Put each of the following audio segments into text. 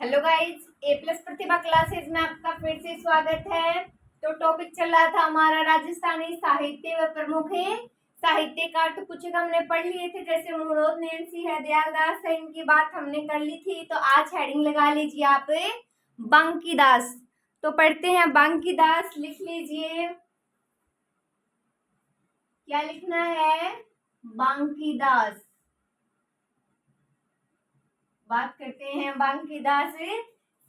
Hello guys, ए plus प्रतिभा classes में आपका फिर से स्वागत है। तो टॉपिक चल रहा था हमारा राजस्थानी साहित्य व प्रमुख साहित्यकार। तो कुछ एक हमने पढ़ लिए थे, जैसे मुहरोद नैन्सी है, दयालदास है, इनकी बात हमने कर ली थी। तो आज हेडिंग लगा लीजिए आप बांकीदास। तो पढ़ते हैं बांकीदास। लिख लीजिए, क्या लिखना है? बांकीदास। बात करते हैं बांकीदास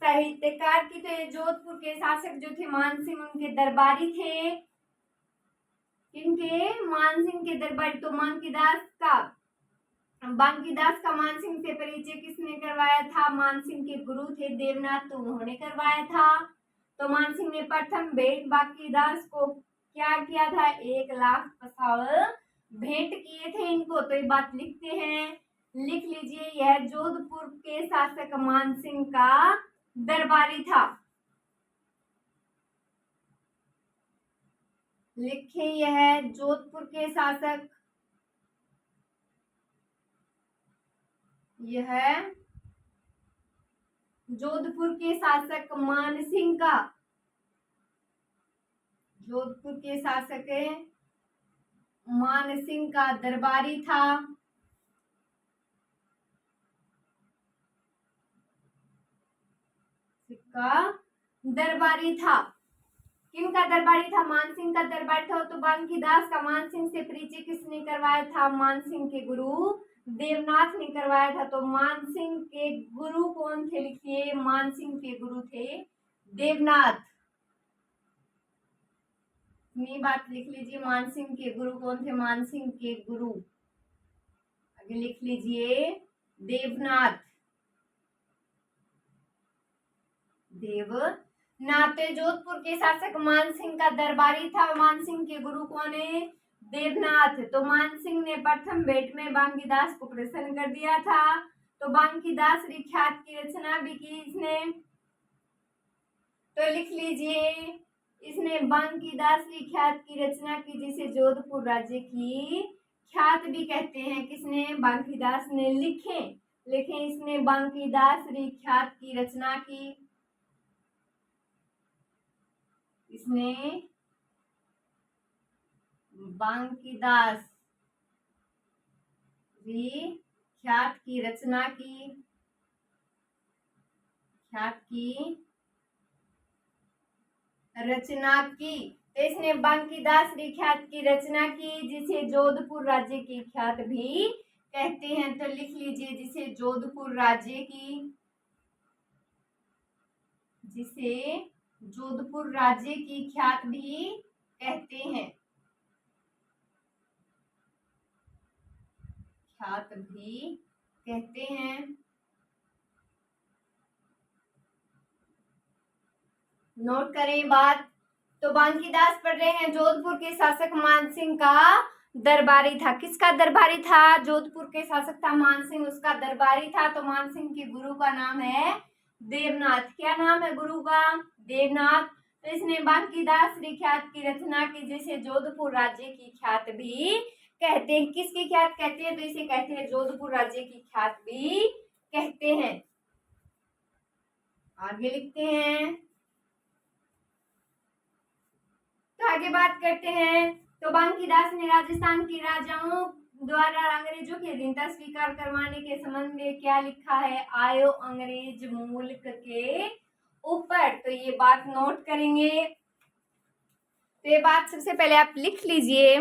साहित्यकार की। तो ये जोधपुर के शासक जो थे मानसिंह, उनके दरबारी थे। इनके मानसिंह के दरबारी। तो बांकीदास का मानसिंह से परिचय किसने करवाया था? मानसिंह के गुरु थे देवनाथ, तो उन्होंने करवाया था। तो मानसिंह ने प्रथम भेंट बांकीदास को क्या किया था? 1,00,000 पसाव भेंट किए थे इनको। तो ये बात लिखते हैं, लिख लीजिए। यह जोधपुर के शासक मानसिंह का दरबारी था। लिखे, यह जोधपुर के शासक, यह जोधपुर के शासक मानसिंह का, जोधपुर के शासक मानसिंह का दरबारी था। का दरबारी था। किनका दरबारी था? मानसिंह का दरबारी था। तो बांकीदास का मानसिंह से परिचय किसने करवाया था? मानसिंह के गुरु देवनाथ ने करवाया था। तो मानसिंह के गुरु कौन थे? लिखिए, मानसिंह के गुरु थे देवनाथ। ये बात लिख लीजिए, मानसिंह के गुरु कौन थे? मानसिंह के गुरु, आगे लिख लीजिए, देवनाथ। देवनाथ जोधपुर के शासक मानसिंह का दरबारी था। मानसिंह के गुरु कौन है? देवनाथ। तो मानसिंह ने प्रथम भेंट में बांकीदास को प्रसन्न कर दिया था। तो बांकीदास ख्यात की रचना भी की इसने। तो लिख लीजिए, इसने बांकीदास ख्यात की रचना की, जिसे जोधपुर राज्य की ख्यात भी कहते हैं। किसने? बांकीदास ने। लिखे इसने बांकीदास ख्यात की रचना की। इसने बांकीदास ख्यात की रचना की, ख्यात की रचना की। तो इसने बांकीदास ख्यात की रचना की, जिसे जोधपुर राज्य की ख्यात भी कहते हैं। तो लिख लीजिए, जिसे जोधपुर राज्य की, जिसे जोधपुर राज्य की ख्यात भी कहते हैं, ख्यात भी कहते हैं। नोट करें बात। तो बांकीदास पढ़ रहे हैं, जोधपुर के शासक मानसिंह का दरबारी था। किसका दरबारी था? जोधपुर के शासक था मानसिंह, उसका दरबारी था। तो मानसिंह के गुरु का नाम है देवनाथ। क्या नाम है गुरु का? देवनाथ। तो इसने बांकीदास ख्यात की रचना की, जिसे जोधपुर राज्य की ख्यात भी कहते हैं। किसकी ख्यात कहते हैं? तो इसे कहते हैं जोधपुर राज्य की ख्यात भी कहते हैं। आगे लिखते हैं, तो आगे बात करते हैं। तो बांकीदास ने राजस्थान के राजाओं द्वारा अंग्रेजों की अधीनता स्वीकार करवाने के संबंध में क्या लिखा है? आयो अंग्रेज मुल्क के ऊपर। तो ये बात नोट करेंगे। तो ये बात सबसे पहले आप लिख लीजिए,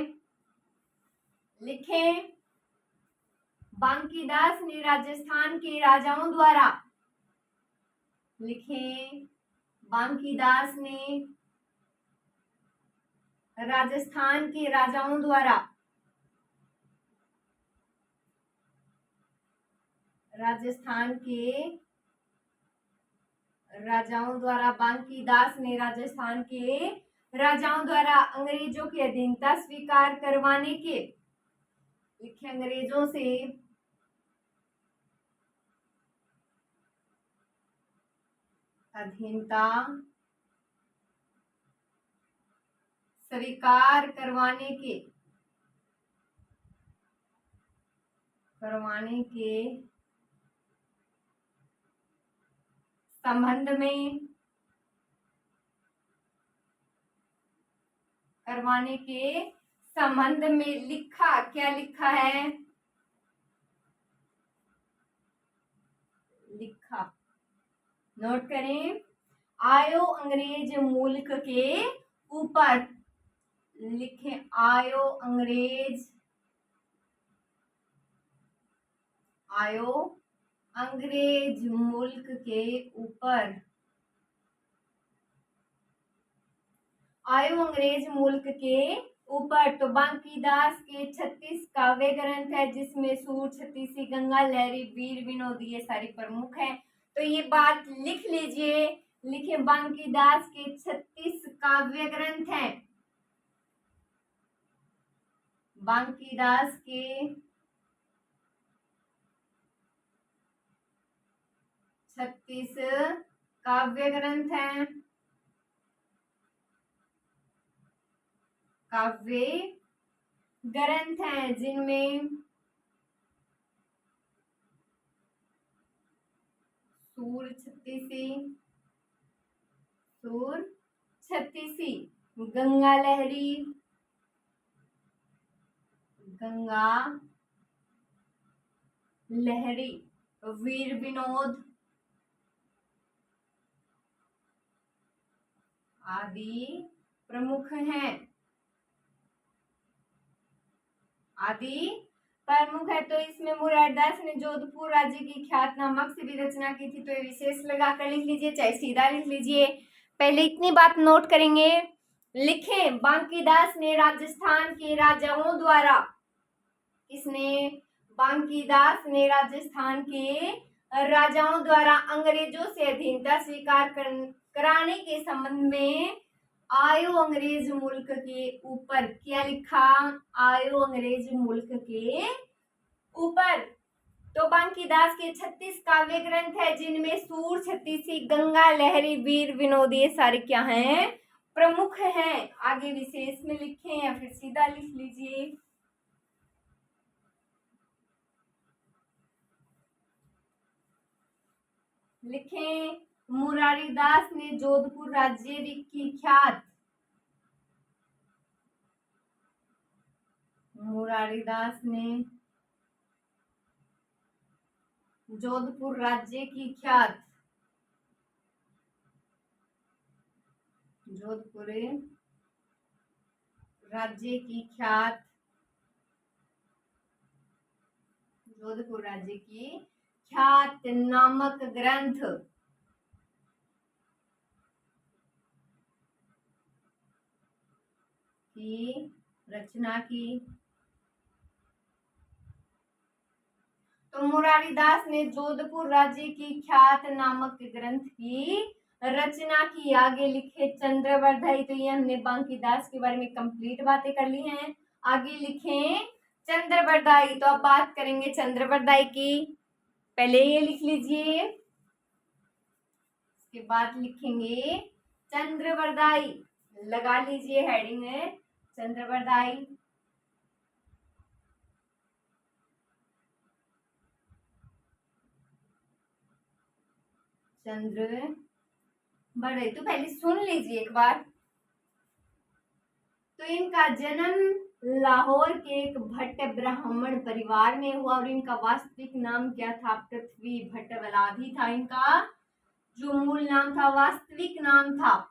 लिखें, बांकीदास ने राजस्थान के राजाओं द्वारा, लिखें, बांकीदास ने राजस्थान के राजाओं द्वारा, राजस्थान के राजाओं द्वारा, बांकीदास ने राजस्थान के राजाओं द्वारा अंग्रेजों की अधीनता स्वीकार करवाने के, लिखे, अंग्रेजों से अधीनता स्वीकार करवाने के संबंध में करवाने के संबंध में लिखा। क्या लिखा है? लिखा। नोट करें, आयो अंग्रेज मुल्क के ऊपर। लिखें, आयो अंग्रेज मुल्क के ऊपर। आयो अंग्रेज मुल्क के ऊपर। तो बांकीदास के 36 काव्य ग्रंथ है, जिसमें सूर, छत्तीसी, गंगा लहरी, वीर विनोदी ये सारी प्रमुख हैं। तो ये बात लिख लीजिए। लिखे, बांकीदास के 36 काव्य ग्रंथ हैं। बांकीदास के 36 काव्य ग्रंथ हैं। काव्य ग्रंथ हैं जिनमें सूर छत्तीसी, गंगा लहरी, वीर विनोद आदि प्रमुख हैं। तो इसमें मुरारदास ने जोधपुर राज्य की ख्यात नामक से भी रचना की थी। तो ये विशेष लगाकर लिख लीजिए, चाहे सीधा लिख लीजिए। पहले इतनी बात नोट करेंगे। लिखें, बांकीदास ने राजस्थान के राजाओं द्वारा, किसने? बांकीदास ने राजस्थान के राजाओं द्वारा अंग्रेजों से अधीनता स्वीकार कराने के संबंध में आयो अंग्रेज मुल्क के ऊपर। क्या लिखा? आयो अंग्रेज मुल्क के ऊपर। तो बांकीदास के 36 काव्य ग्रंथ है, जिनमें सूर, छत्तीसी, गंगा लहरी, वीर विनोदी ये सारे क्या हैं? प्रमुख हैं। आगे विशेष में लिखें या फिर सीधा लिख लीजिए। लिखें, मुरारीदास ने जोधपुर राज्य की ख्यात। मुरारीदास ने जोधपुर राज्य की ख्यात। जोधपुर राज्य की ख्यात। जोधपुर राज्य की ख्यात नामक ग्रंथ की रचना की। तो मुरारीदास ने जोधपुर राज्य की ख्यात नामक ग्रंथ की रचना की। आगे लिखे, चंद्रवर्धाई। तो ये हमने बांकीदास के बारे में कंप्लीट बातें कर ली हैं। आगे लिखें चंद्रवर्धाई। तो अब बात करेंगे चंद्रवर्धाई की। पहले ये लिख लीजिए, इसके बाद लिखेंगे चंद्रवर्धाई। लगा लीजिए हेडिंग में चंद्रवर्धाई। चंद्रवर्धाई तो पहले सुन लीजिए एक बार। तो इनका जन्म लाहौर के एक भट्ट ब्राह्मण परिवार में हुआ और इनका वास्तविक नाम क्या था? पृथ्वी भट्ट वलाधी था इनका जो मूल नाम था, वास्तविक नाम था।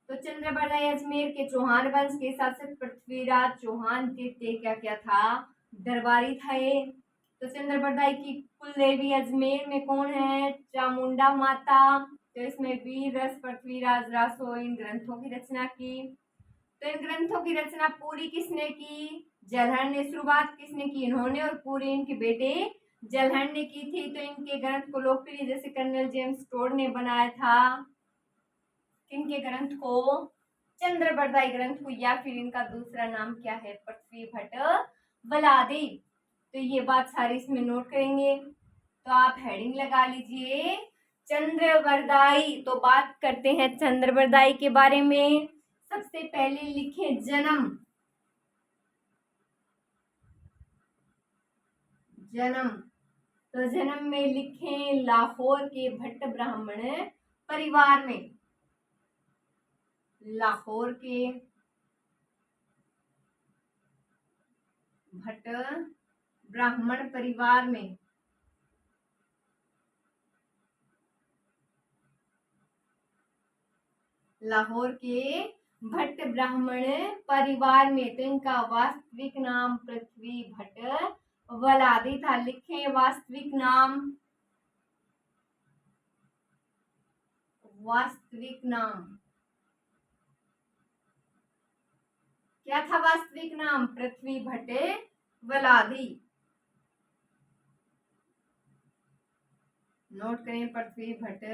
तो चंद्रवर्धाई अजमेर के चौहान वंश के शासक पृथ्वीराज चौहान के क्या था? दरबारी थे। तो चंद्रवर्धाई की कुल देवी अजमेर में कौन है? चामुंडा माता। तो इसमें वीर रस, पृथ्वीराज रासो इन ग्रंथों की रचना की। तो इन ग्रंथों की रचना पूरी किसने की? जलहन ने। शुरुआत किसने की? इन्होंने। और पूरी इनके बेटे जलहन ने की थी। तो इनके ग्रंथ को लोकप्रिय जैसे कर्नल जेम्स टोड ने बनाया था। इनके ग्रंथ को? चंद्रवर्धाई ग्रंथ को, या फिर इनका दूसरा नाम क्या है? पृथ्वी भट्ट वलादी। तो ये बात सारी इसमें नोट करेंगे। तो आप हेडिंग लगा लीजिए चंद्रवर्धाई। तो बात करते हैं चंद्रवर्धाई के बारे में। सबसे पहले लिखे जन्म। तो जन्म में लिखें लाहौर के भट्ट ब्राह्मण परिवार में, लाहौर के भट्ट ब्राह्मण परिवार में, लाहौर के भट्ट ब्राह्मण परिवार में। तो इनका वास्तविक नाम पृथ्वी भट्ट वलादी था। लिखें वास्तविक नाम, वास्तविक नाम क्या था? वास्तविक नाम पृथ्वी भट्ट वलादी। नोट करें, पृथ्वी भट्ट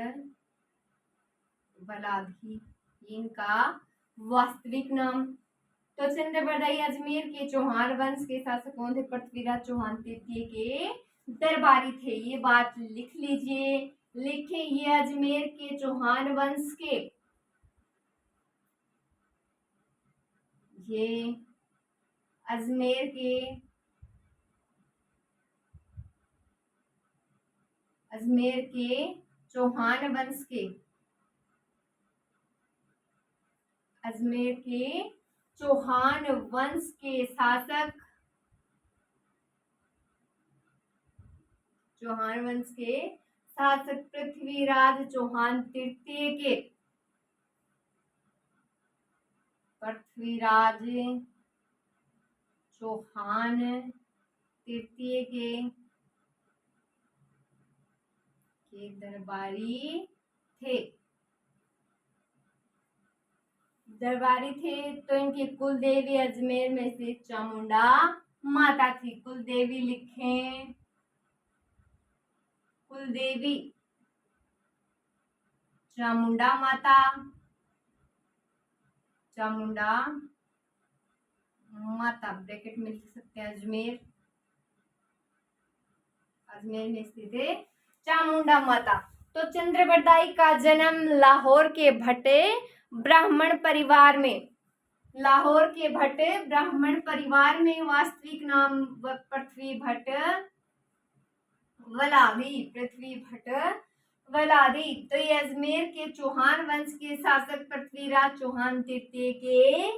वलादी इनका वास्तविक नाम। तो चंद्रबरदाई अजमेर के चौहान वंश के शासक कौन थे? पृथ्वीराज चौहान तृतीय के दरबारी थे। ये बात लिख लीजिए, लिखें, ये अजमेर के चौहान वंश के, ये अजमेर के चौहान वंश के, अजमेर के चौहान वंश के शासक, चौहान वंश के शासक पृथ्वीराज चौहान तृतीय के, पृथ्वीराज चौहान तृतीय के दरबारी थे। दरबारी थे। तो इनकी कुल देवी अजमेर में से चामुंडा माता थी। कुल देवी लिखें, कुल देवी चामुंडा माता, चामुंडा माता ब्रैकेट में लिख सकते हैं। अजमेर, अजमेर में स्थित है चामुंडा माता। तो चंद्रबरदाई का जन्म लाहौर के भट्टे ब्राह्मण परिवार में, लाहौर के भट्ट ब्राह्मण परिवार में। वास्तविक नाम पृथ्वी भट्ट वलादी, पृथ्वी भट्ट वलादी। तो ये अजमेर के चौहान वंश के शासक पृथ्वीराज चौहान तृतीय के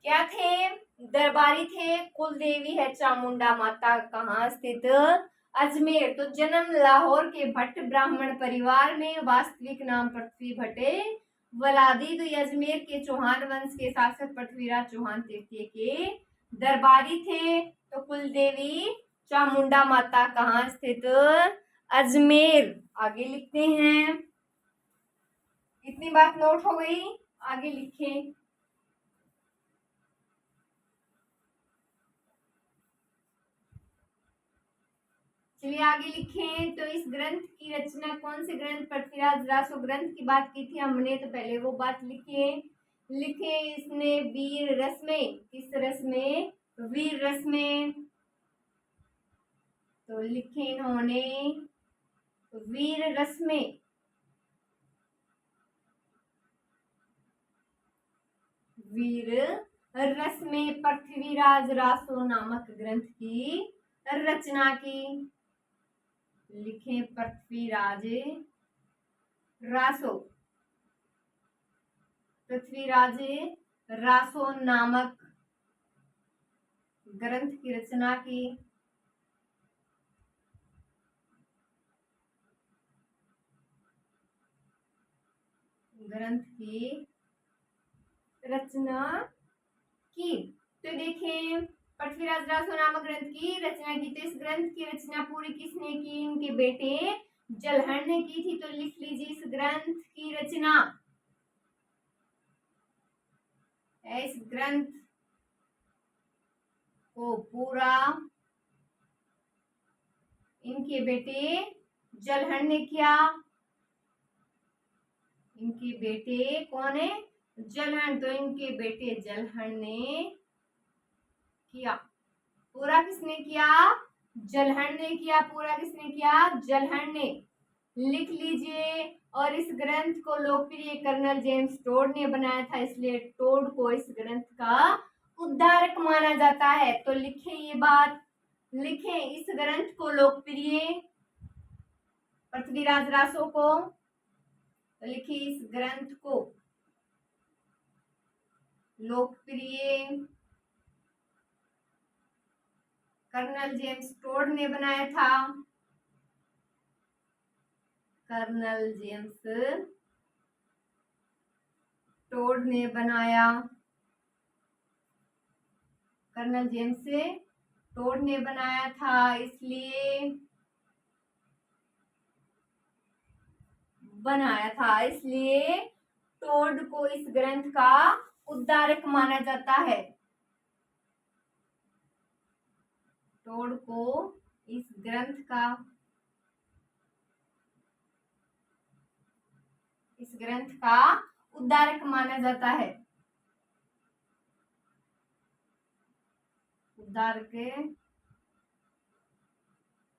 क्या थे? दरबारी थे। कुल देवी है चामुंडा माता। कहाँ स्थित? अजमेर। तो जन्म लाहौर के भट्ट ब्राह्मण परिवार में। वास्तविक नाम पृथ्वी भट्टे वलादी। तो ये अजमेर के चौहान वंश के शासक पृथ्वीराज चौहान तृतीय के दरबारी थे। तो कुल देवी चामुंडा माता कहाँ स्थित? अजमेर। आगे लिखते हैं, इतनी बात नोट हो गई, आगे लिखें। चलिए आगे लिखें। तो इस ग्रंथ की रचना कौन से ग्रंथ? पृथ्वीराज रासो ग्रंथ की बात की थी हमने, तो पहले वो बात लिखिए। लिखे इसने वीर रस में, किस रस में? वीर रस में। तो लिखे इन्होंने वीर रस में, वीर रस में पृथ्वीराज रासो नामक ग्रंथ की रचना की। लिखे पृथ्वीराज रासो, पृथ्वीराज रासो नामक ग्रंथ की रचना की। ग्रंथ की रचना की। तो देखें, पृथ्वीराज रासो नामक ग्रंथ की रचना की। तो इस ग्रंथ की रचना पूरी किसने की? इनके बेटे जलहन ने की थी। तो लिख लीजिए, इस ग्रंथ की रचना, इस ग्रंथ को पूरा इनके बेटे जलहन ने किया। इनके बेटे कौन है? जलहन। तो इनके बेटे जलहन ने किया। पूरा किसने किया? जलहन ने किया। पूरा किसने किया? जलहन ने। लिख लीजिए। और इस ग्रंथ को लोकप्रिय कर्नल जेम्स टोड ने बनाया था, इसलिए टोड को इस ग्रंथ का उद्धारक माना जाता है। तो लिखें ये बात, लिखें इस ग्रंथ को लोकप्रिय, पृथ्वीराज रासो को तो लिखिए इस ग्रंथ को लोकप्रिय कर्नल जेम्स टोड ने बनाया था। कर्नल जेम्स टोड ने बनाया, कर्नल जेम्स टोड ने बनाया था, इसलिए टोड को इस ग्रंथ का उद्धारक माना जाता है। टोड को इस ग्रंथ का उद्धारक माना जाता है। उद्धारक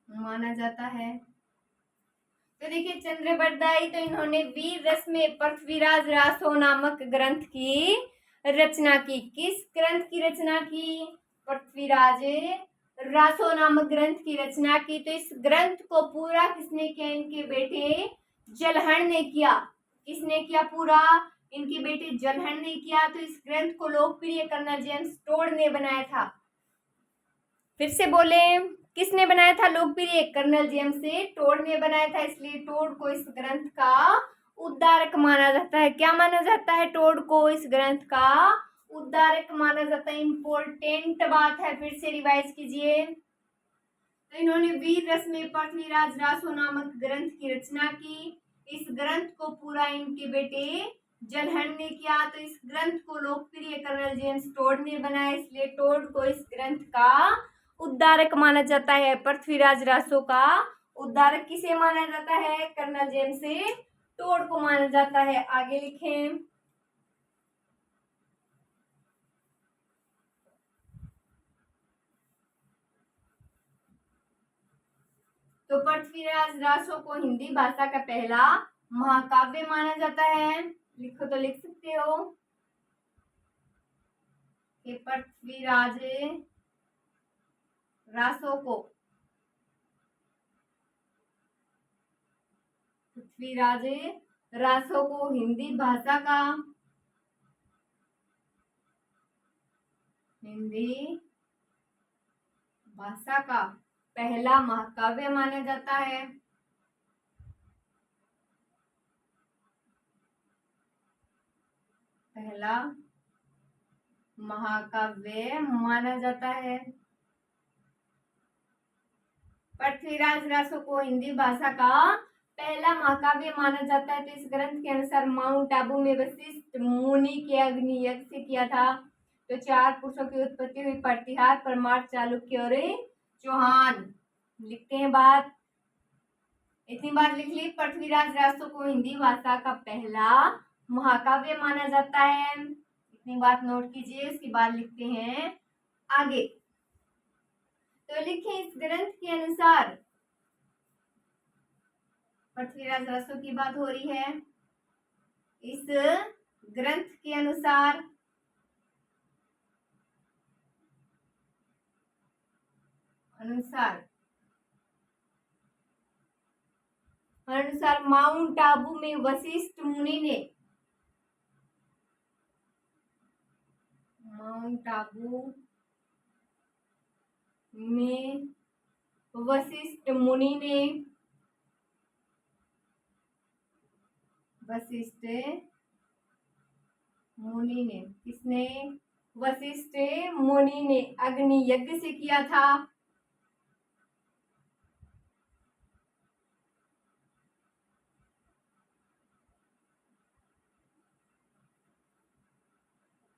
माना जाता है। तो देखिए चंद्रबरदाई, तो इन्होंने वीर रस में पृथ्वीराज रासो नामक ग्रंथ की रचना की। किस ग्रंथ की रचना की? पृथ्वीराज रासो नामक ग्रंथ की रचना की। तो इस ग्रंथ को पूरा किसने किया? इनके बेटे जलहण ने किया। किसने किया पूरा? इनके बेटे जलहण ने किया। तो इस ग्रंथ को लोकप्रिय कर्नल जेम्स टोड ने बनाया था। फिर से बोले, किसने बनाया था लोकप्रिय? कर्नल जेम्स टोड ने बनाया था, इसलिए टोड को इस ग्रंथ का उद्धारक माना जाता है। क्या माना जाता है? टोड को इस ग्रंथ का उद्धारक माना जाता है। इंपॉर्टेंट बात है, फिर से रिवाइज कीजिए। तो इन्होंने वीर रस में पृथ्वीराज रासो नामक ग्रंथ की रचना की। इस ग्रंथ को पूरा इनके बेटे जलहण ने किया। तो इस ग्रंथ को लोकप्रिय कर्नल जेम्स टोड ने बनाया, इसलिए टोड को इस ग्रंथ का उद्धारक माना जाता है। पृथ्वीराज रासो का उद्धारक किसे माना जाता है? कर्नल जेम्स टोड को माना जाता है। आगे लिखें। तो पृथ्वीराज रासो को हिंदी भाषा का पहला महाकाव्य माना जाता है। लिखो तो लिख सकते हो कि पृथ्वीराज रासो को हिंदी भाषा का पहला महाकाव्य माना जाता है। पहला महाकाव्य माना जाता है। पृथ्वीराज रासो को हिंदी भाषा का पहला महाकाव्य माना जाता है। तो इस ग्रंथ के अनुसार माउंट आबू में वशिष्ठ मुनि के अग्नि यज्ञ से किया था। तो 4 पुरुषों की उत्पत्ति हुई, प्रतिहार, परमार, चालुक्य और चौहान। लिखते हैं बात, इतनी बात लिख ली। पृथ्वीराज रासो को हिंदी भाषा का पहला महाकाव्य माना जाता है। इतनी बात नोट कीजिए, इसके बाद लिखते हैं आगे। तो लिखें इस ग्रंथ के अनुसार, पृथ्वीराज रासो की बात हो रही है। इस ग्रंथ के अनुसार माउंट आबू में वशिष्ठ मुनि ने किसने? वशिष्ठ मुनि ने अग्नि यज्ञ से किया था।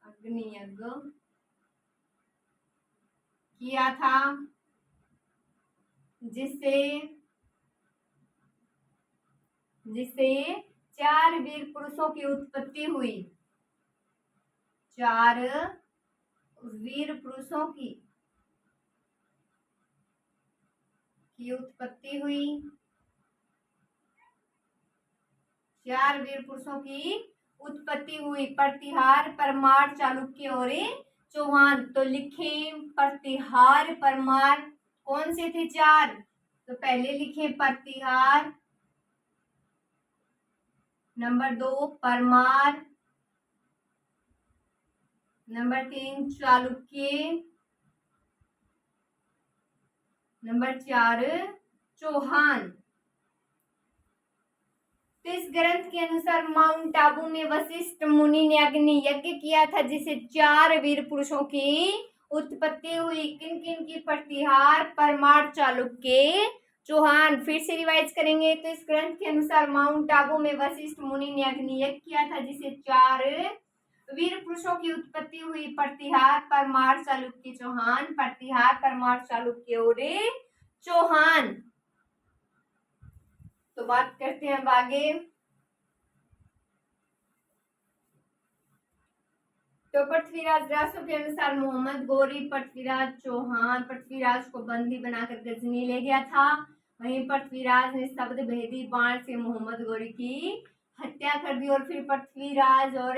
अग्नि यज्ञ किया था, जिससे 4 वीर पुरुषों की उत्पत्ति हुई। 4 वीर पुरुषों की उत्पत्ति हुई। 4 वीर पुरुषों की उत्पत्ति हुई, प्रतिहार, परमार, चालुक्य और चौहान। तो लिखें प्रतिहार, परमार कौन से थे? 4। तो पहले लिखें Pratihara, number 2 Parmar, number 3 Chalukya, number 4 Chauhan. तो इस ग्रंथ के अनुसार माउंट आबू में वशिष्ठ मुनि ने अग्नि यज्ञ किया था, जिसे 4 वीर पुरुषों की उत्पत्ति हुई। किन किन की? प्रतिहार, परमार, चालुक्य, चौहान। फिर से रिवाइज करेंगे। तो इस ग्रंथ के अनुसार माउंट आबू में वशिष्ठ मुनि ने अग्नि यज्ञ किया था, जिसे 4 वीर पुरुषों की उत्पत्ति हुई। प्रतिहार, परमार, चालुक्य, चौहान। प्रतिहार, परमार, चालुक्य और चौहान। तो बात करते हैं अब आगे। तो पृथ्वीराज रासो के अनुसार मोहम्मद गोरी पृथ्वीराज चौहान पृथ्वीराज को बंदी बनाकर गजनी ले गया था। वहीं पृथ्वीराज ने शब्द भेदी बाण से मोहम्मद गोरी की हत्या कर दी। और फिर पृथ्वीराज और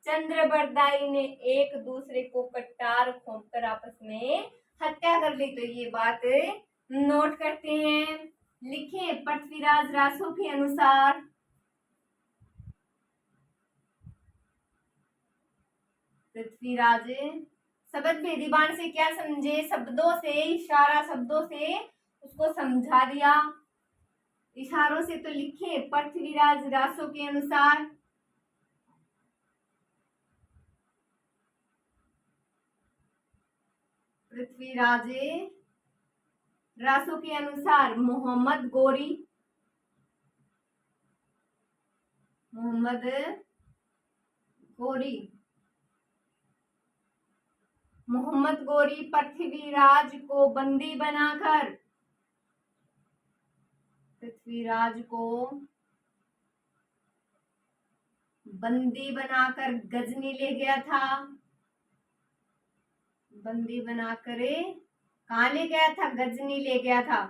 चंद्रबरदाई ने एक दूसरे को कटार खोपकर आपस में हत्या कर ली। तो ये बात नोट करते हैं, लिखें। पृथ्वीराज रासो के अनुसार पृथ्वीराज शब्द भेदी बाण से क्या समझे? शब्दों से, इशारा शब्दों से उसको समझा दिया, इशारों से। तो लिखे पृथ्वीराज रासो के अनुसार पृथ्वीराज रासो के अनुसार मोहम्मद गोरी मोहम्मद गोरी पृथ्वीराज को बंदी बनाकर गजनी ले गया था। बंदी बनाकर कहाँ ले गया था? गजनी ले गया था।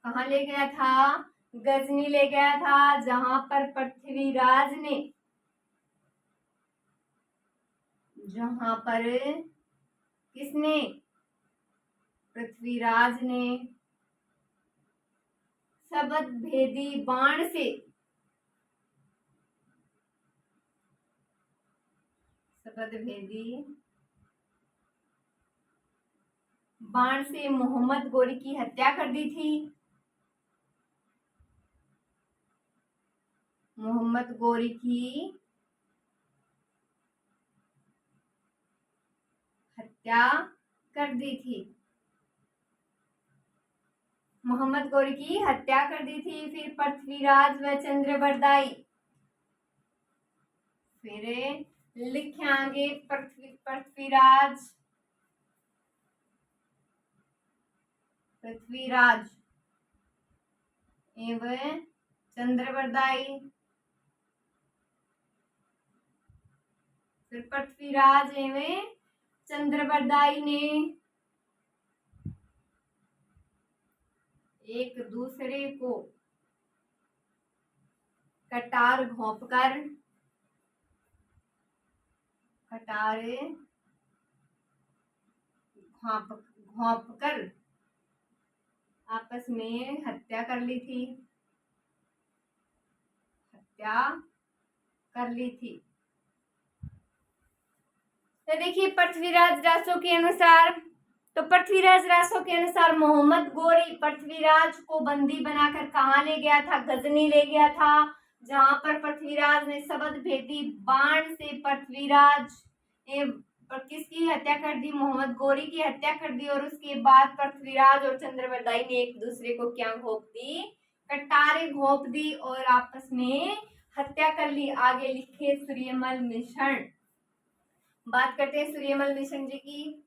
कहाँ ले गया था? गजनी ले गया था, जहां पर पृथ्वीराज ने शब्द भेदी बाण से मोहम्मद गोरी की हत्या कर दी थी। मोहम्मद गोरी की हत्या कर दी थी। फिर पृथ्वीराज व चंद्रबरदाई, फिर लिखे आगे पृथ्वीराज एवं चंद्रबरदाई। फिर पृथ्वीराज एवं चंद्रबरदाई ने एक दूसरे को कटार घोंपकर आपस में हत्या कर ली थी। तो देखिए पृथ्वीराज रासो के अनुसार मोहम्मद गोरी पृथ्वीराज को बंदी बनाकर कहाँ ले गया था? गजनी ले गया था, जहां पर पृथ्वीराज ने शब्द भेदी बाण से पृथ्वीराज किसकी हत्या कर दी? मोहम्मद गोरी की हत्या कर दी। और उसके बाद पृथ्वीराज और चंद्रबरदाई ने एक दूसरे को क्या घोंप दी? कटारे घोंप दी और आपस में हत्या कर ली। आगे लिखे सूर्यमल मिश्रण। बात करते हैं सूर्यमल मिश्रण जी की।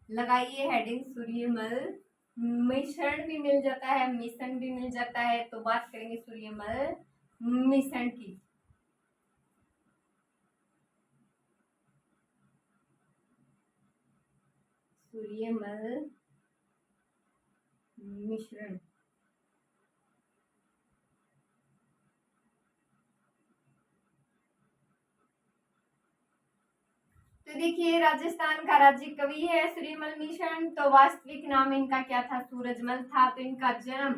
लगाइए हेडिंग सूर्यमल मिश्रण भी मिल जाता है, मिशन भी मिल जाता है। तो बात करेंगे सूर्यमल मिश्रण की। सूर्यमल मिश्रण तो देखिए राजस्थान का राज्य कवि है सूर्यमल मिशन। तो वास्तविक नाम इनका क्या था? सूरजमल था। तो इनका जन्म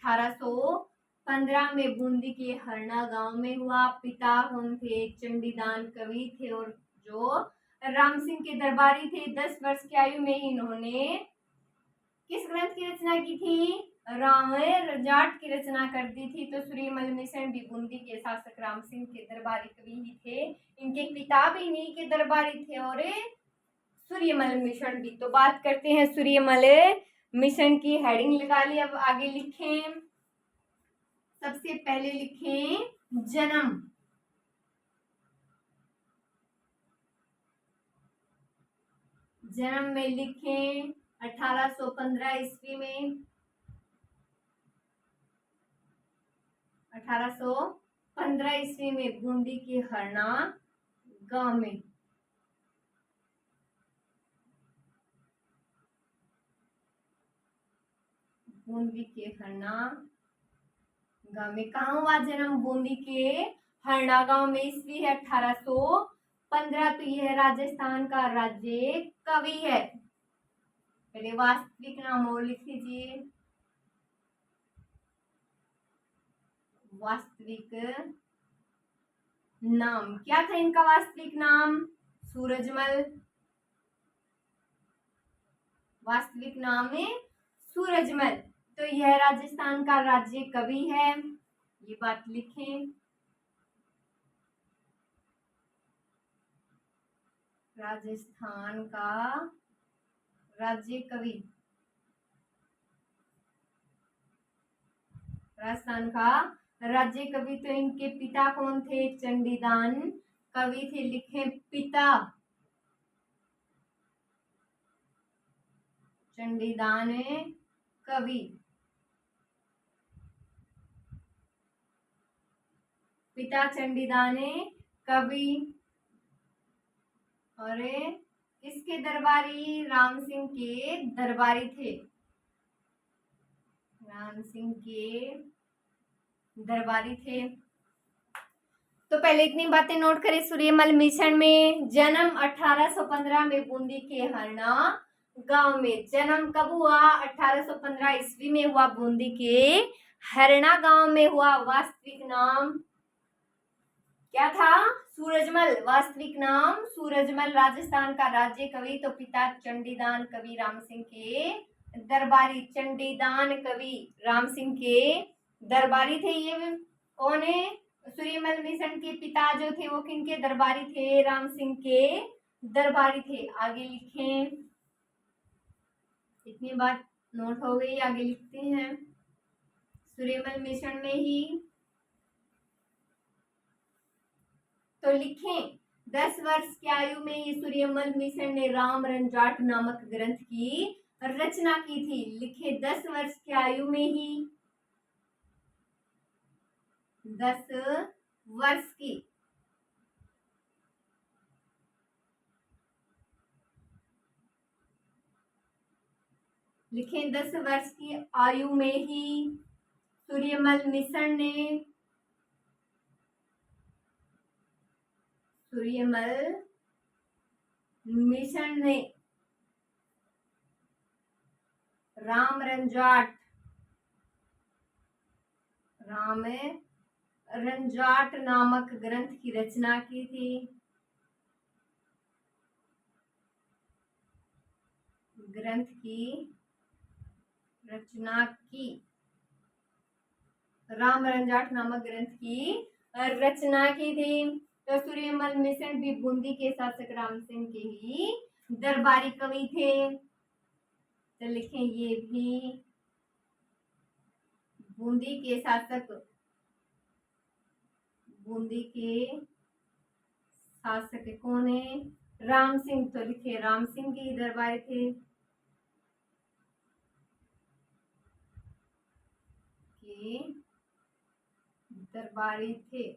1815 में बूंदी के हरना गांव में हुआ। पिता कौन थे? चंडीदान कवि थे और जो राम सिंह के दरबारी थे। 10 वर्ष की आयु में इन्होंने किस ग्रंथ की रचना की थी? रामायण जाट की रचना कर दी थी। तो सूर्यमल मिशन भी बूंदी के शासक राम सिंह के दरबारी कवि ही थे। इनके पिता भी इन्हीं के दरबारी थे और सूर्यमल मिशन भी। तो बात करते हैं सूर्यमल मिशन की। हेडिंग लगा ली। अब आगे लिखें। सबसे पहले लिखें जन्म। जन्म में लिखें 1815 ईस्वी में। 1815 ईस्वी में बूंदी के हरना गांव में। बूंदी के हरना गांव में। कहाँ हुआ जन्म? बूंदी के हरना गांव में। ईस्वी है 1815। तो यह राजस्थान का राज्य कवि है। पहले वास्तविक नाम और लिख लीजिए। वास्तविक नाम क्या था इनका? वास्तविक नाम सूरजमल। वास्तविक नाम है सूरजमल। तो यह राजस्थान का राज्य कवि है। ये बात लिखें। राजस्थान का राज्य कवि। राजस्थान का राज्य कवि। तो इनके पिता कौन थे? चंडीदान कवि थे। लिखें पिता चंडीदान कवि। पिता चंडीदान कवि और इसके दरबारी राम सिंह के दरबारी थे। राम सिंह के दरबारी थे। तो पहले इतनी बातें नोट करें। सूर्यमल मिशन में जन्म 1815 में बूंदी के हरना गांव में। जन्म कब हुआ? 1815 ईस्वी में हुआ। बूंदी के हरना गांव में हुआ। वास्तविक नाम क्या था? सूरजमल। वास्तविक नाम सूरजमल। राजस्थान का राज्य कवि। तो पिता चंडीदान कवि राम सिंह के दरबारी। चंडीदान कवि राम सिंह के दरबारी थे। ये कौन है? सूर्यमल मिशन के पिता जो थे वो किनके दरबारी थे? राम सिंह के दरबारी थे। आगे लिखें। इतनी बात नोट हो गई। आगे लिखते हैं। सूर्यमल मिशन में ही तो लिखें 10 वर्ष की आयु में ही सूर्यमल मिशन ने राम रंजाट नामक ग्रंथ की रचना की थी। लिखे 10 वर्ष की आयु में ही। 10 वर्ष की लिखें 10 वर्ष की आयु में ही सूर्यमल मिशन ने राम रंजाट नामक ग्रंथ की रचना की थी। ग्रंथ की रचना की। राम रंजाट नामक ग्रंथ की रचना की थी। तो सूर्यमल मिशन भी बूंदी के शासक राम सिंह के ही दरबारी कवि थे। तो लिखें ये भी बूंदी के शासक कौन है? राम सिंह। तो लिखे राम सिंह के दरबारी थे। दरबारी थे।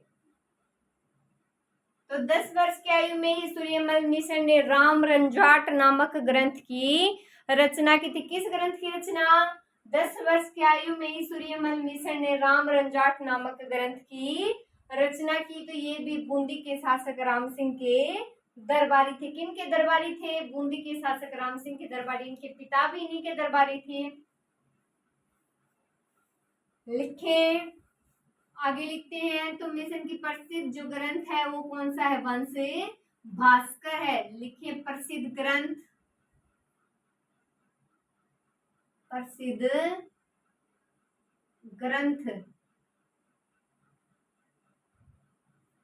तो 10 वर्ष की आयु में ही सूर्यमल मिशन ने राम रंजाट नामक ग्रंथ की रचना की थी। किस ग्रंथ की रचना? 10 वर्ष की आयु में ही सूर्यमल मिशन ने राम रंजाट नामक ग्रंथ की रचना की। तो ये भी बूंदी के शासक राम सिंह के दरबारी थे। किन के दरबारी थे? बूंदी के शासक राम सिंह के दरबारी। इनके पिता भी इन्हीं के दरबारी थे। लिखें। आगे लिखते हैं तो मिशन की प्रसिद्ध जो ग्रंथ है वो कौन सा है? वंश भास्कर है। लिखिए प्रसिद्ध ग्रंथ, प्रसिद्ध ग्रंथ।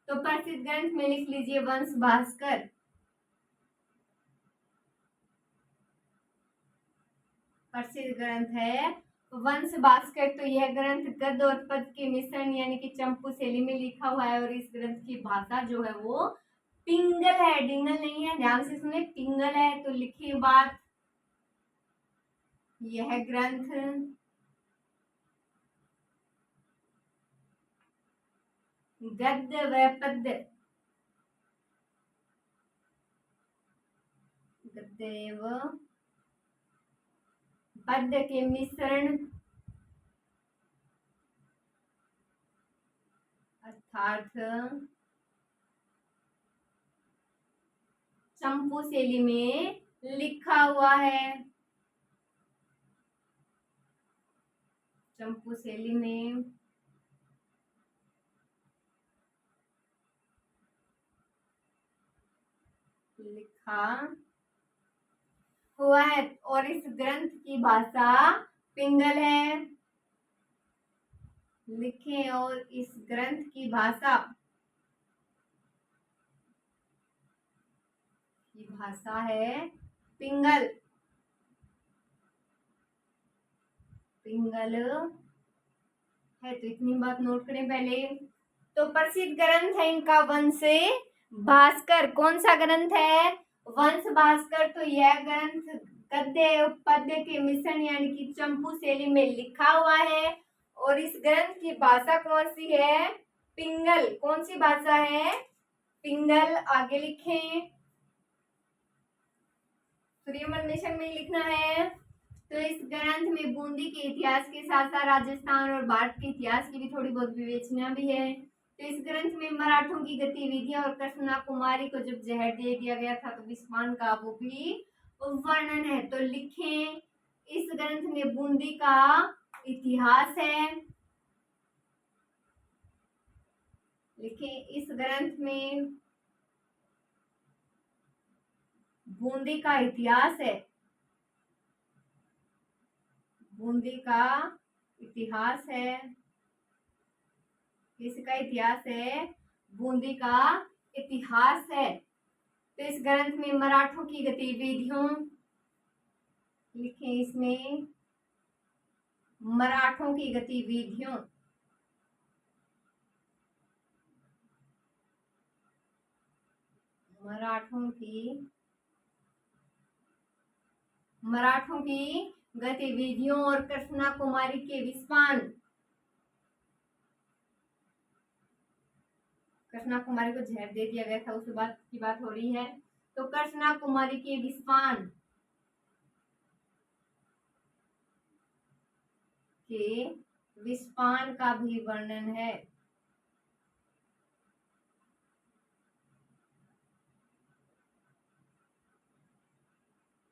तो प्रसिद्ध ग्रंथ में लिख लीजिए वंश भास्कर। प्रसिद्ध ग्रंथ है वंश भास्कर। तो यह ग्रंथ गद्य और पद्य के मिश्रण यानी कि चंपू शैली में लिखा हुआ है और इस ग्रंथ की भाषा जो है वो पिंगल है, डिंगल नहीं है। ध्यान से सुने, पिंगल है। तो लिखिए बात, यह ग्रंथ गद्य व पद्य, गद्य व पद्य के मिश्रण अर्थात चंपू शैली में लिखा हुआ है। चंपू शैली में लिखा हुआ है और इस ग्रंथ की भाषा पिंगल है। लिखें, और इस ग्रंथ की भाषा है पिंगल। पिंगल है। तो इतनी बात नोट करें पहले। तो प्रसिद्ध ग्रंथ है इनका वंश भास्कर। कौन सा ग्रंथ है? वंश भास्कर। तो यह ग्रंथ गद्य पद्य के मिश्रण यानी कि चंपू शैली में लिखा हुआ है और इस ग्रंथ की भाषा कौन सी है? पिंगल। कौन सी भाषा है? पिंगल। आगे लिखें। सूर्यमल मिशन में लिखना है। तो इस ग्रंथ में बूंदी के इतिहास के साथ साथ राजस्थान और भारत के इतिहास की भी थोड़ी बहुत विवेचना भी है। तो इस ग्रंथ में मराठों की गतिविधियां और कृष्णा कुमारी को जब जहर दे दिया गया था तो विस्मान का वो भी वर्णन है। तो लिखें, इस ग्रंथ में बूंदी का इतिहास है। लिखें, इस ग्रंथ में बूंदी का इतिहास है। बूंदी का इतिहास है। किसका इतिहास है? बूंदी का इतिहास है। तो इस ग्रंथ में मराठों की गतिविधियों, लिखें इसमें मराठों की गतिविधियों, मराठों की गतिविधियों और कृष्णा कुमारी के विस्मान, कृष्णा कुमारी को जहर दे दिया गया था उस बात की बात हो रही है। तो कृष्णा कुमारी के विस्पान का भी वर्णन है।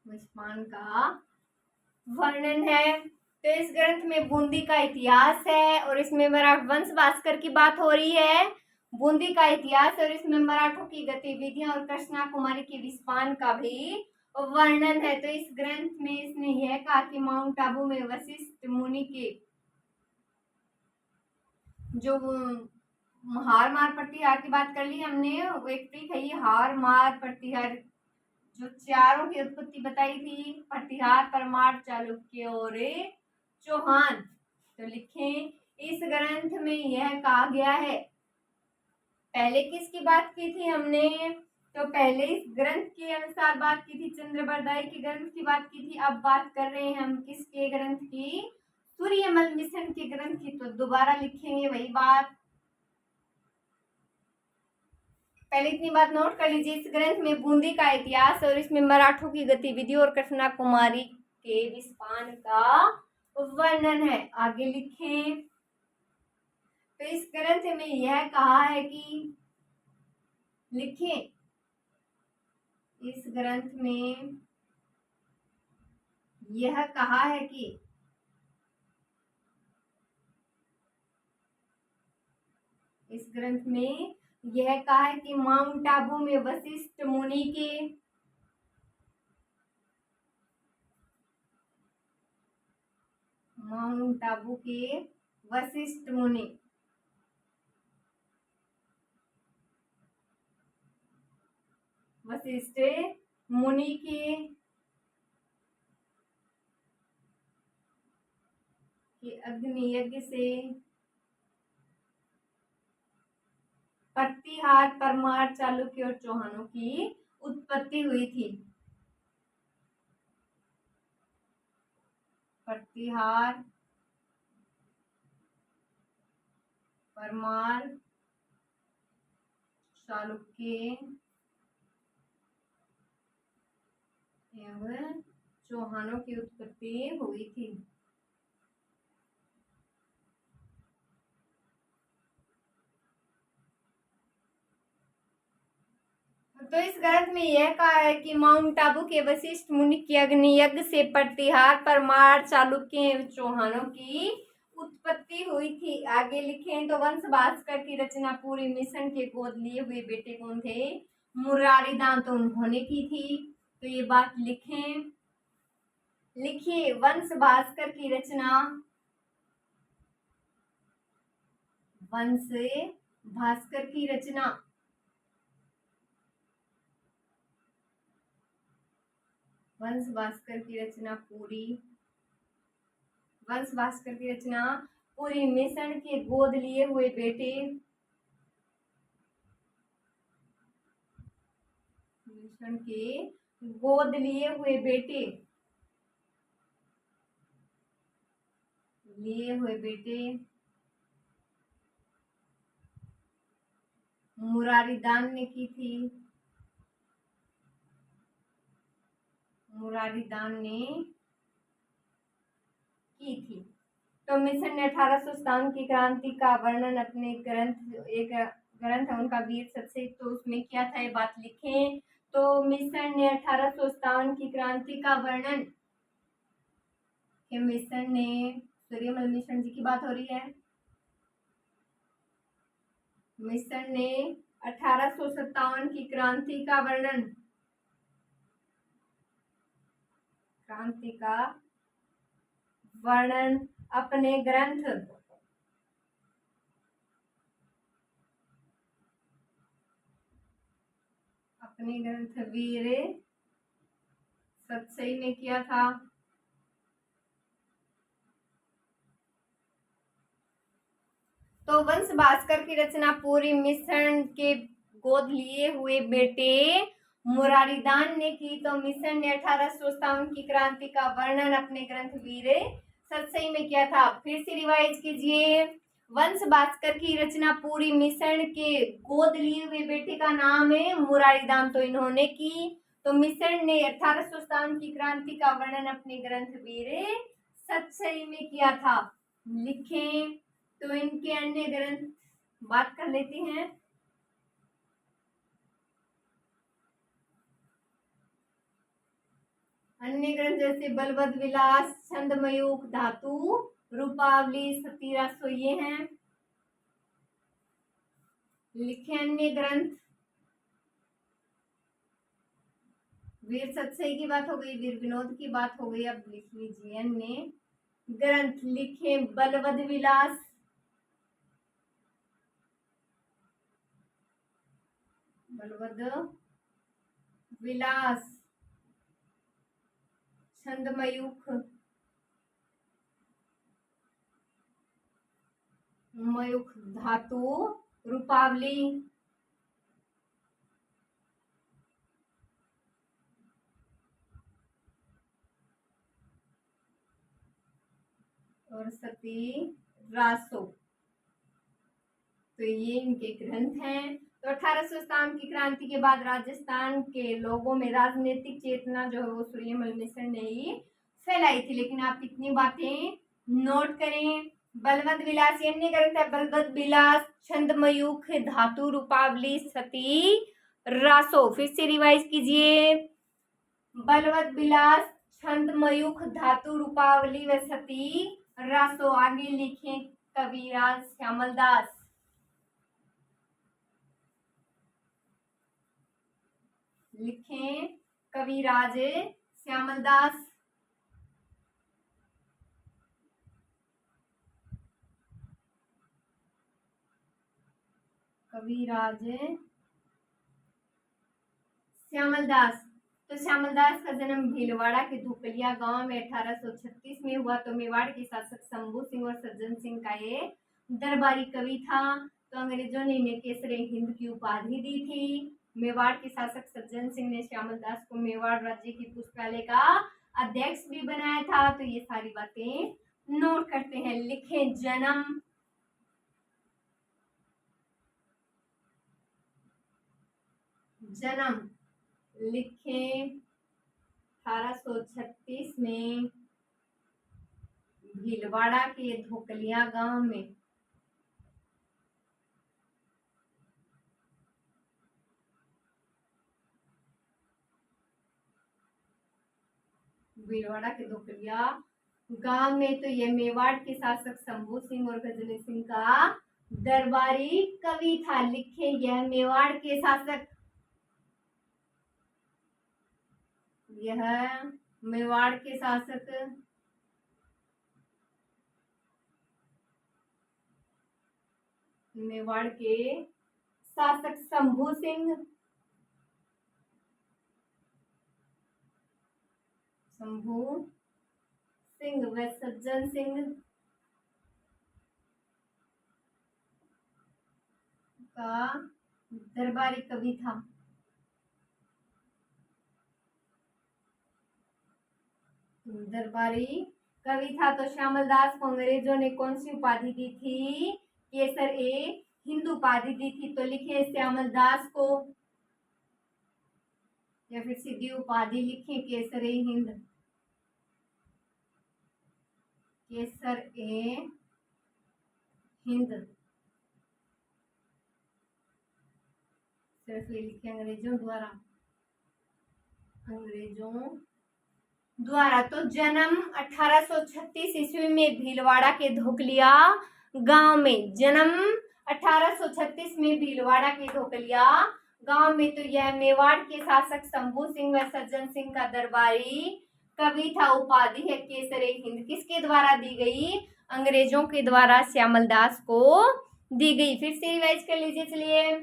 विस्पान का वर्णन है। तो इस ग्रंथ में बूंदी का इतिहास है और इसमें वंश भास्कर की बात हो रही है। बूंदी का इतिहास और इसमें मराठों की गतिविधियां और कृष्णा कुमारी के विस्पान का भी वर्णन है। तो इस ग्रंथ में इसने यह कहा कि माउंट आबू में वशिष्ठ मुनि के जो हार मार प्रतिहार की बात कर ली हमने, वो एक ट्रिक है ये, हार मार प्रतिहार, जो चारों की उत्पत्ति बताई थी, प्रतिहार परमार चालुक्य और चौहान। तो लिखें, इस ग्रंथ में यह कहा गया है। पहले किसकी बात की थी हमने? तो पहले इस ग्रंथ के अनुसार बात की थी, चंद्रबरदाई के ग्रंथ की बात की थी। अब बात कर रहे हैं हम किसके ग्रंथ की? सूर्यमल मिशन के ग्रंथ की। तो दोबारा लिखेंगे वही बात। पहले इतनी बात नोट कर लीजिए, इस ग्रंथ में बूंदी का इतिहास और इसमें मराठों की गतिविधि और कृष्णा कुमारी के विस्पान का वर्णन है। आगे लिखें। तो इस ग्रंथ में यह कहा है कि, लिखें, इस ग्रंथ में यह कहा है कि इस ग्रंथ में यह कहा है कि माउंट आबू में वशिष्ठ मुनि के माउंट आबू के वशिष्ठ मुनि के अग्नि यज्ञ से प्रतिहार परमार चालुक्य और चौहानों की उत्पत्ति हुई थी। प्रतिहार परमार चालुक्य एवं चौहानों की उत्पत्ति हुई थी। तो इस ग्रंथ में यह कहा है कि माउंट आबू के वशिष्ठ मुनि के अग्नि यज्ञ से प्रतिहार परमार चालुक्य एवं चौहानों की उत्पत्ति हुई थी। आगे लिखें तो वंश भास्कर की रचना पूरी मिशन के गोद लिए हुए बेटे कौन थे? मुरारी दान तो उन्होंने की थी। तो ये बात लिखें, लिखिए वंश भास्कर की रचना, वंश भास्कर की रचना वंश भास्कर की रचना पूरी मिशन के गोद लिए हुए बेटे मिशन के गोद लिए हुए बेटे मुरारी दान ने की थी। तो मिशन ने 1857 की क्रांति का वर्णन अपने एक ग्रंथ है उनका वीर सत्सई, तो उसमें क्या था ये बात लिखें। तो मिशन ने 1857 की क्रांति का वर्णन, मिशन ने सूर्यमल मिशन जी की बात हो रही है। मिशन ने 1857 की क्रांति का वर्णन अपने ग्रंथ वीर सत्सई में किया था। तो वंश भास्कर की रचना पूरी मिशन के गोद लिए हुए बेटे मुरारी दान ने की। तो मिशन ने 1857 की क्रांति का वर्णन अपने ग्रंथ वीर सत्सई में किया था। फिर से रिवाइज कीजिए, वंश भास्कर की रचना पूरी मिशन के गोद लिए हुए बेटे का नाम है मुरारी दान, तो इन्होंने की। तो मिशन ने 1857 की क्रांति का वर्णन अपने ग्रंथ वीर सत्सई में किया था। लिखें। तो इनके अन्य ग्रंथ बात कर लेते हैं। अन्य ग्रंथ जैसे बलवद विलास, छंदमयूख, धातु, रूपावली, सतीरासो ये हैं। लिखे अन्य ग्रंथ, वीर सत्सई की बात हो गई, वीर विनोद की बात हो गई। अब लिख लीजिए अन्य ग्रंथ। लिखे बलवद विलास, छंदमयूख, धातु, रूपावली, और सतीरासो। तो ये इनके ग्रंथ हैं। तो 1857 की क्रांति के बाद राजस्थान के लोगों में राजनीतिक चेतना जो है वो सूर्यमल मिशन ने ही फैलाई थी। लेकिन आप इतनी बातें नोट करें। बलवद विलास अन्य ग्रंथ है, बलवद विलास, छंदमयूख, धातु, रूपावली, सती रासो। फिर से रिवाइज कीजिए। बलवत बिलास छंद मयूख धातु रूपावली व सती रासो। आगे लिखें कविराज श्यामल दास। लिखें कविराज श्यामल दास। कविराज श्यामल दास। तो श्यामल दास का जन्म भीलवाड़ा के धुपलिया गांव में 1836 में हुआ। तो मेवाड़ के शासक शंभू सिंह और सज्जन सिंह का ये दरबारी कवि था। तो अंग्रेजों ने इन्हें केसरे हिंद की उपाधि दी थी। मेवाड़ के शासक सज्जन सिंह ने श्यामल दास को मेवाड़ राज्य की पुस्तकालय का अध्यक्ष भी बनाया था। तो ये सारी बातें नोट करते हैं। लिखें जन्म। जन्म लिखें 1836 में भीलवाड़ा के धोकलिया गांव में। भीलवाड़ा के धोकलिया गांव में। तो ये मेवाड़ के शासक शंभू सिंह और गजनी सिंह का दरबारी कवि था। लिखे यह मेवाड़ के शासक, यह मेवाड़ के शासक मेवाड़ के शासक शंभू सिंह व सज्जन सिंह का दरबारी कवि था। दरबारी कवि था। तो श्यामल दास को अंग्रेजों ने कौन सी उपाधि दी थी? केसर ए हिंद उपाधि दी थी। तो लिखे श्यामल दास को, या फिर सीधी उपाधि लिखें केसर ए हिंद। केसर ए हिंद सिर्फ ये लिखे अंग्रेजों द्वारा। तो जन्म 1836 ईस्वी में भीलवाड़ा के धोकलिया गांव में। जन्म 1836 में भीलवाड़ा के धोकलिया गांव में। तो यह मेवाड़ के शासक शंभू सिंह व सज्जन सिंह का दरबारी कवि था। उपाधि है केसरे हिंद। किसके द्वारा दी गई? अंग्रेजों के द्वारा श्यामल दास को दी गई। फिर से रिवाइज कर लीजिए। चलिए,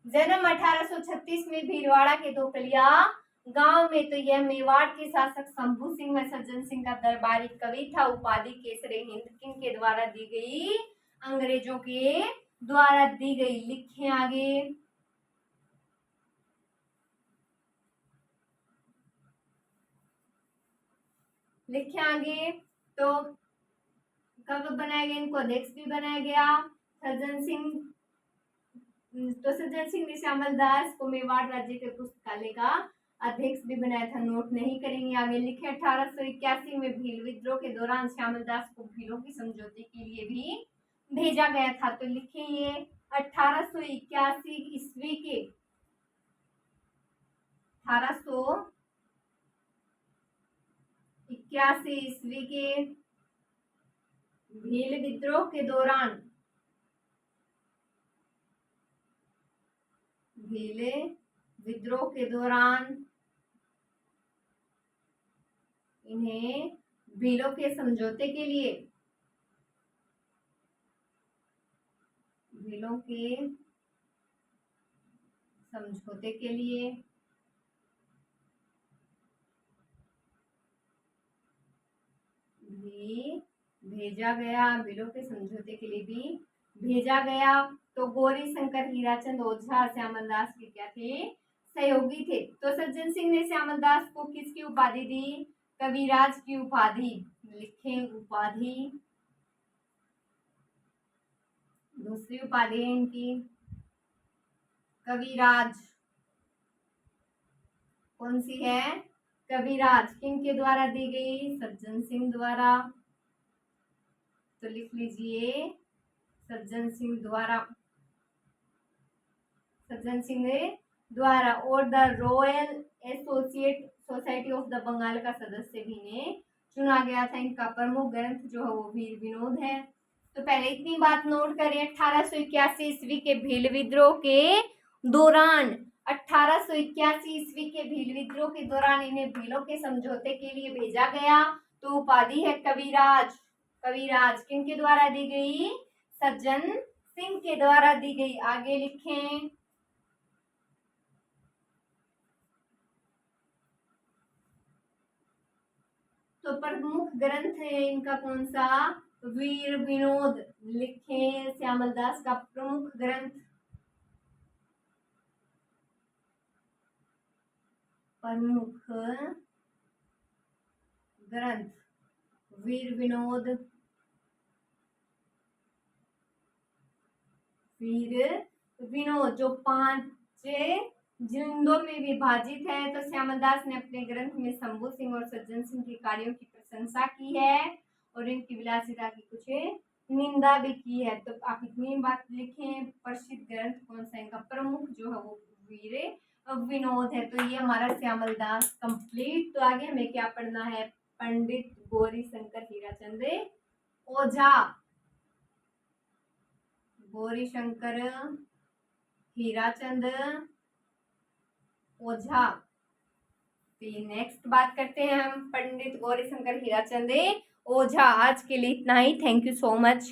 जन्म 1836 में भीलवाड़ा के धोकलिया गांव में। तो यह मेवाड़ के शासक शंभू सिंह व सज्जन सिंह का दरबारी कवि था। उपाधि केसरे हिंद किनके द्वारा दी गई? अंग्रेजों के द्वारा दी गई। लिखें आगे। लिखें आगे। तो कब बनाया गया इनको? अध्यक्ष भी बनाया गया। सज्जन सिंह ने श्यामल दास को मेवाड़ राज्य के पुस्तकालय का अध्यक्ष भी बनाया था। नोट नहीं करेंगे। आगे लिखे 1881 में भील विद्रोह के दौरान श्यामल दास को भीलों की समझौते के लिए भी भेजा गया था। तो लिखे ये 1881 ईस्वी के 1881 ईस्वी के भील विद्रोह के दौरान इन्हें भीलों के समझौते के लिए भी भेजा गया। भीलों के समझौते के लिए भी भेजा गया। तो गौरी शंकर हीराचंद ओझा श्यामल दास के क्या थे? सहयोगी थे। तो सज्जन सिंह ने श्यामल दास को किसकी उपाधि दी? कविराज की उपाधि। लिखें उपाधि। दूसरी उपाधि है इनकी कविराज। कौन सी है? कविराज। किनके द्वारा दी गई? सज्जन सिंह द्वारा। तो लिख लीजिए सज्जन सिंह द्वारा। सज्जन सिंह द्वारा और the royal associate society of the Bengal का सदस्य भी ने चुना गया था। इनका प्रमुख ग्रंथ जो है वो वीर विनोद है। तो पहले इतनी बात नोट करें, 1881 ईस्वी के भील विद्रोह के दौरान 1881 ईस्वी के भील विद्रोह के दौरान इन्हें भीलों के समझौते के लिए भेजा गया। तो उपाधि है कविराज। कविराज किनके द्वारा दी गई? सज्जन सिंह के द्वारा दी गई। आगे लिखें। तो प्रमुख ग्रंथ है इनका कौन सा? वीर विनोद। लिखें श्यामल दास का प्रमुख ग्रंथ। प्रमुख ग्रंथ वीर विनोद। वीर विनोद जो 5 जिलों में विभाजित है। तो श्यामलदास ने अपने ग्रंथ में शंभू सिंह और सज्जन सिंह के कार्यों की प्रशंसा की है और इनकी विलासिता की कुछ निंदा भी की है। तो आप इतनी बात लिखें, प्रसिद्ध ग्रंथ कौन सा इनका प्रमुख जो है वो वीर विनोद है। तो ये हमारा श्यामलदास कंप्लीट। तो आगे हमें क्या पढ़ना है? पंडित गौरी शंकर हीराचंद ओझा। गौरी शंकर हीराचंद ओझा। तो नेक्स्ट बात करते हैं हम पंडित गौरी शंकर हीराचंद ओझा। आज के लिए इतना ही। Thank you so much.